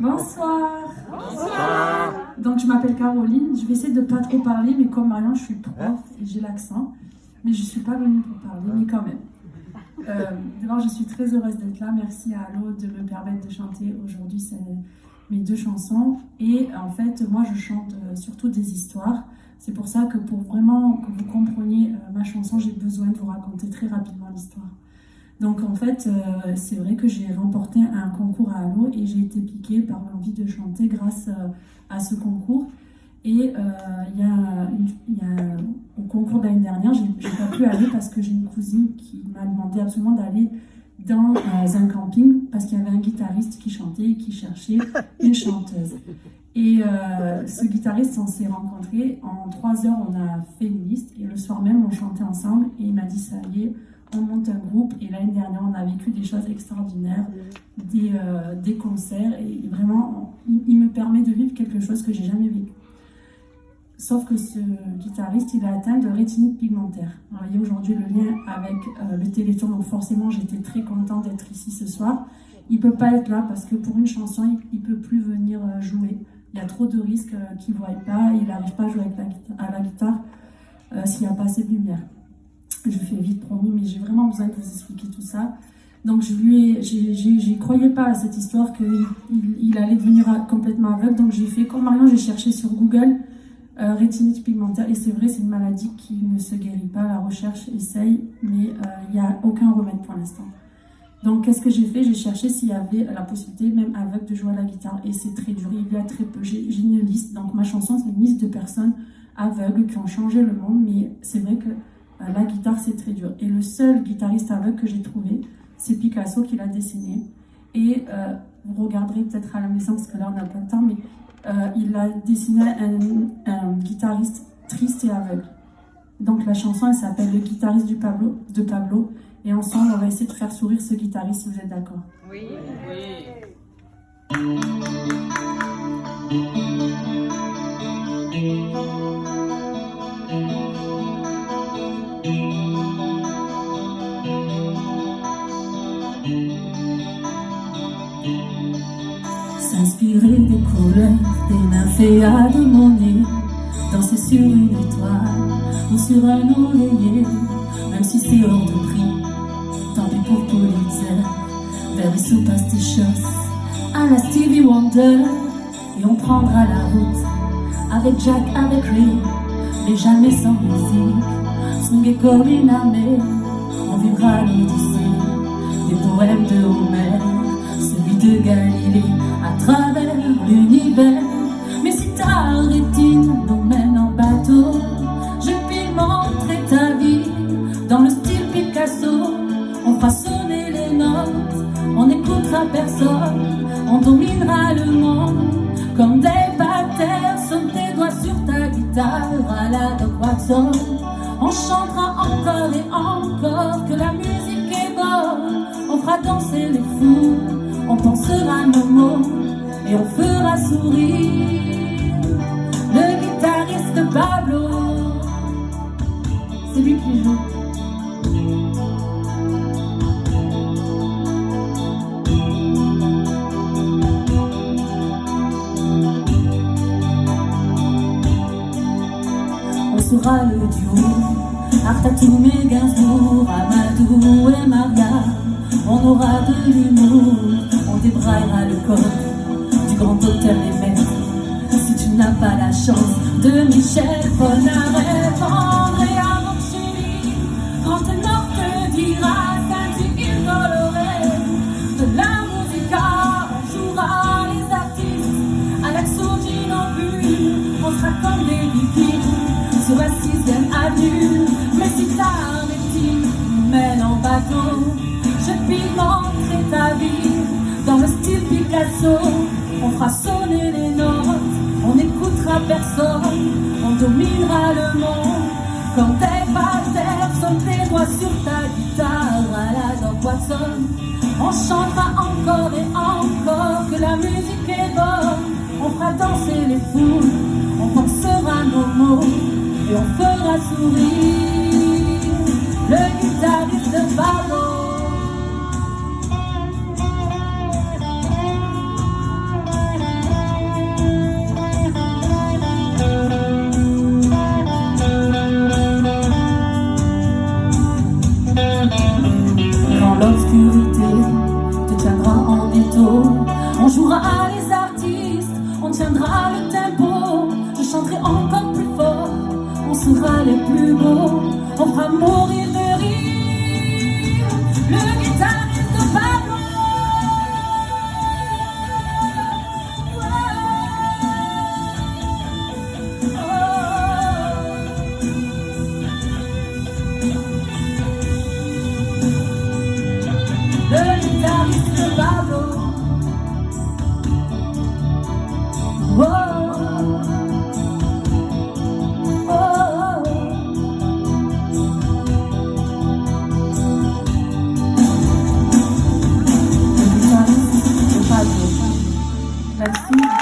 Bonsoir. Bonsoir. Donc je m'appelle Caroline, je vais essayer de ne pas trop parler, mais comme Marion, je suis prof et j'ai l'accent, mais je ne suis pas venue pour parler, mais quand même. D'abord, je suis très heureuse d'être là, merci à Allo de me permettre de chanter aujourd'hui mes 2 chansons. Et en fait, moi je chante surtout des histoires, c'est pour ça que pour vraiment que vous compreniez ma chanson, j'ai besoin de vous raconter très rapidement l'histoire. Donc en fait, c'est vrai que j'ai remporté un concours à Allo et j'ai été piquée par l'envie de chanter grâce à ce concours. Et au concours de l'année dernière, j'ai pas pu aller parce que j'ai une cousine qui m'a demandé absolument d'aller dans un camping parce qu'il y avait un guitariste qui chantait et qui cherchait une chanteuse. Et ce guitariste, on s'est rencontrés, en 3 heures on a fait une liste et le soir même on chantait ensemble et il m'a dit ça y est, on monte un groupe. Et l'année dernière on a vécu des choses extraordinaires, des concerts, et vraiment il me permet de vivre quelque chose que j'ai jamais vécu. Sauf que ce guitariste, il est atteint de rétinite pigmentaire. Alors, il y a aujourd'hui le lien avec le Téléthon, donc forcément j'étais très contente d'être ici ce soir. Il ne peut pas être là parce que pour une chanson, il ne peut plus venir jouer. Il y a trop de risques qu'il ne voit pas, il n'arrive pas à jouer à la guitare s'il n'y a pas assez de lumière. Je fais vite, promis, mais j'ai vraiment besoin de vous expliquer tout ça. Donc j'y croyais pas à cette histoire qu'il allait devenir complètement aveugle, donc j'ai fait comme Marion, j'ai cherché sur Google rétinite pigmentaire, et c'est vrai, c'est une maladie qui ne se guérit pas, la recherche essaye, mais il n'y a aucun remède pour l'instant. Donc qu'est-ce que j'ai fait? J'ai cherché s'il y avait la possibilité, même aveugle, de jouer à la guitare, et c'est très dur, il y a très peu. J'ai une liste, donc ma chanson c'est une liste de personnes aveugles qui ont changé le monde, mais c'est vrai que la guitare c'est très dur. Et le seul guitariste aveugle que j'ai trouvé, c'est Picasso qui l'a dessiné, et vous regarderez peut-être à la maison, parce que là on n'a pas le temps, mais il a dessiné un guitariste triste et aveugle. Donc la chanson, elle s'appelle Le guitariste de Pablo. Et ensemble, on va essayer de faire sourire ce guitariste, si vous êtes d'accord. Oui, oui. S'inspirer des couleurs des nymphéas de mon nez, danser sur une étoile ou sur un oreiller, même si c'est hors de prix, tant pis pour Pulitzer, vers les superstitious à la Stevie Wonder. Et on prendra la route avec Jack, avec Ray, mais jamais sans musique, swing comme une armée. On vivra l'Odyssée des poèmes de Homère, celui de Galilée, à travers l'univers. Mais si ta rétine nous mène en bateau, je pimenterai ta vie dans le style Picasso. On fera sonner les notes, on n'écoutera personne, on dominera le monde comme des bataires. Sonne tes doigts sur ta guitare à la Doc Watson. On chantera encore et encore que la musique est bonne. On fera danser les fous, on pensera nos mots et on fera sourire le guitariste de Pablo. C'est lui qui joue. On sera le duo Artatum et Gainsbourg, Amadou et Maria. On aura de l'humour, on débraillera le corps du grand auteur des maîtres. Si tu n'as pas la chance de Michel Polnareff, Andrea Bocelli, quand le Nord te dira Saint-Yves coloré, de la musica, on jouera les artistes, Alex Soudi non plus, on sera comme des vikings sur la 6e avenue. Mais si ta rétine nous mène en bateau, je pimenterai ta vie dans le style Picasso. On fera sonner les notes, on n'écoutera personne, on dominera le monde comme des bataires. Sonne tes doigts sur ta guitare à la Doc Watson. On chantera encore et encore que la musique est bonne. On fera danser les foules, on pensera nos mots et on fera sourire le guitariste de Pablo. tiendra en étau. On jouera les artistes, on tiendra le tempo. Je chanterai encore plus fort, on sera les plus beaux. On fera mourir de rire le guitariste de Pablo. Le guitariste de Pablo. Oh, oh, oh. Le guitariste de Pablo. Merci.